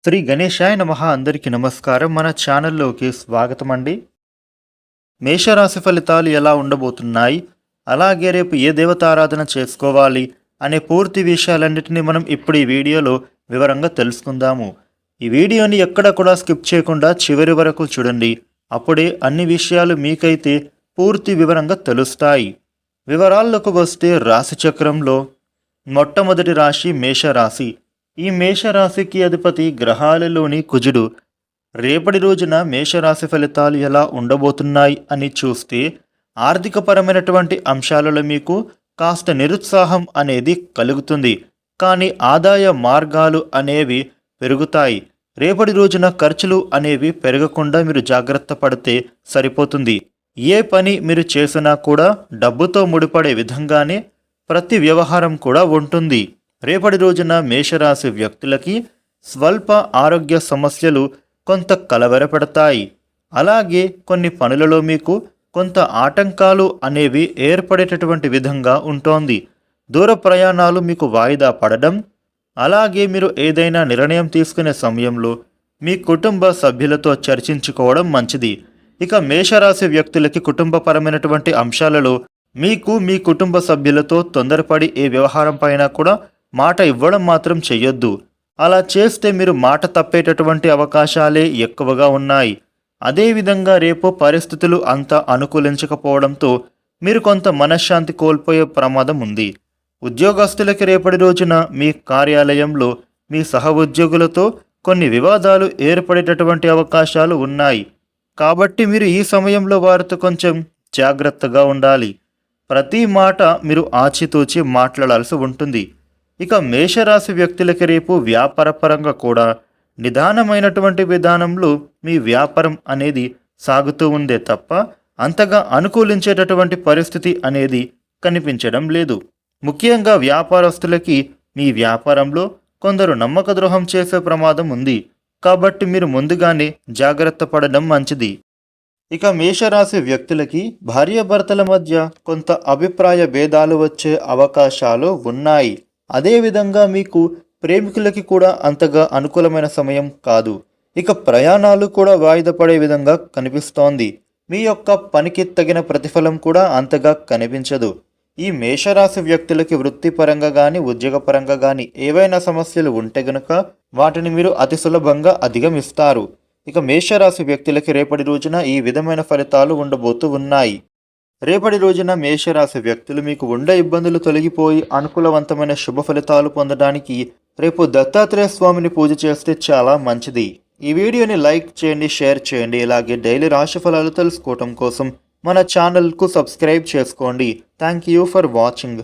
శ్రీ గణేశాయ నమః. అందరికీ నమస్కారం. మన ఛానల్లోకి స్వాగతం అండి. మేషరాశి ఫలితాలు ఎలా ఉండబోతున్నాయి, అలాగే రేపు ఏ దేవతారాధన చేసుకోవాలి అనే పూర్తి విషయాలన్నిటినీ మనం ఇప్పుడు ఈ వీడియోలో వివరంగా తెలుసుకుందాము. ఈ వీడియోని ఎక్కడ కూడా స్కిప్ చేయకుండా చివరి వరకు చూడండి. అప్పుడే అన్ని విషయాలు మీకైతే పూర్తి వివరంగా తెలుస్తాయి. వివరాల్లోకి వస్తే రాశి చక్రంలో మొట్టమొదటి రాశి మేషరాశి. ఈ మేషరాశికి అధిపతి గ్రహాలలోని కుజుడు. రేపటి రోజున మేషరాశి ఫలితాలు ఎలా ఉండబోతున్నాయి అని చూస్తే, ఆర్థికపరమైనటువంటి అంశాలలో మీకు కాస్త నిరుత్సాహం అనేది కలుగుతుంది. కానీ ఆదాయ మార్గాలు అనేవి పెరుగుతాయి. రేపటి రోజున ఖర్చులు అనేవి పెరగకుండా మీరు జాగ్రత్త పడితే సరిపోతుంది. ఏ పని మీరు చేసినా కూడా డబ్బుతో ముడిపడే విధంగానే ప్రతి వ్యవహారం కూడా ఉంటుంది. రేపటి రోజున మేషరాశి వ్యక్తులకి స్వల్ప ఆరోగ్య సమస్యలు కొంత కలవరపెడతాయి. అలాగే కొన్ని పనులలో మీకు కొంత ఆటంకాలు అనేవి ఏర్పడేటటువంటి విధంగా ఉంటోంది. దూర ప్రయాణాలు మీకు వాయిదా పడడం, అలాగే మీరు ఏదైనా నిర్ణయం తీసుకునే సమయంలో మీ కుటుంబ సభ్యులతో చర్చించుకోవడం మంచిది. ఇక మేషరాశి వ్యక్తులకి కుటుంబపరమైనటువంటి అంశాలలో మీకు మీ కుటుంబ సభ్యులతో తొందరపడి ఏ వ్యవహారం పైన కూడా మాట ఇవ్వడం మాత్రం చెయ్యొద్దు. అలా చేస్తే మీరు మాట తప్పేటటువంటి అవకాశాలే ఎక్కువగా ఉన్నాయి. అదేవిధంగా రేపు పరిస్థితులు అంత అనుకూలించకపోవడంతో మీరు కొంత మనశ్శాంతి కోల్పోయే ప్రమాదం ఉంది. ఉద్యోగస్తులకి రేపటి రోజున మీ కార్యాలయంలో మీ సహ ఉద్యోగులతో కొన్ని వివాదాలు ఏర్పడేటటువంటి అవకాశాలు ఉన్నాయి. కాబట్టి మీరు ఈ సమయంలో వారితో కొంచెం జాగ్రత్తగా ఉండాలి. ప్రతి మాట మీరు ఆచితూచి మాట్లాడాల్సి ఉంటుంది. ఇక మేషరాశి వ్యక్తులకి రేపు వ్యాపారపరంగా కూడా నిదానమైనటువంటి విధానంలో మీ వ్యాపారం అనేది సాగుతూ ఉందే తప్ప అంతగా అనుకూలించేటటువంటి పరిస్థితి అనేది కనిపించడం లేదు. ముఖ్యంగా వ్యాపారస్తులకి మీ వ్యాపారంలో కొందరు నమ్మక ద్రోహం చేసే ప్రమాదం ఉంది. కాబట్టి మీరు ముందుగానే జాగ్రత్త పడడం మంచిది. ఇక మేషరాశి వ్యక్తులకి భార్యాభర్తల మధ్య కొంత అభిప్రాయ భేదాలు వచ్చే అవకాశాలు ఉన్నాయి. అదేవిధంగా మీకు ప్రేమికులకి కూడా అంతగా అనుకూలమైన సమయం కాదు. ఇక ప్రయాణాలు కూడా వాయిదా పడే విధంగా కనిపిస్తోంది. మీ యొక్క పనికి తగిన ప్రతిఫలం కూడా అంతగా కనిపించదు. ఈ మేషరాశి వ్యక్తులకి వృత్తిపరంగా కానీ ఉద్యోగపరంగా కానీ ఏవైనా సమస్యలు ఉంటే గనుక వాటిని మీరు అతి సులభంగా అధిగమిస్తారు. ఇక మేషరాశి వ్యక్తులకి రేపటి రోజున ఈ విధమైన ఫలితాలు ఉండబోతూ ఉన్నాయి. రేపటి రోజున మేషరాశి వ్యక్తులు మీకు ఉండే ఇబ్బందులు తొలగిపోయి అనుకూలవంతమైన శుభ ఫలితాలు పొందడానికి రేపు దత్తాత్రేయ స్వామిని పూజ చేస్తే చాలా మంచిది. ఈ వీడియోని లైక్ చేయండి, షేర్ చేయండి. ఇలాగే డైలీ రాశి ఫలాలు తెలుసుకోవటం కోసం మన ఛానల్కు సబ్స్క్రైబ్ చేసుకోండి. Thank you for watching.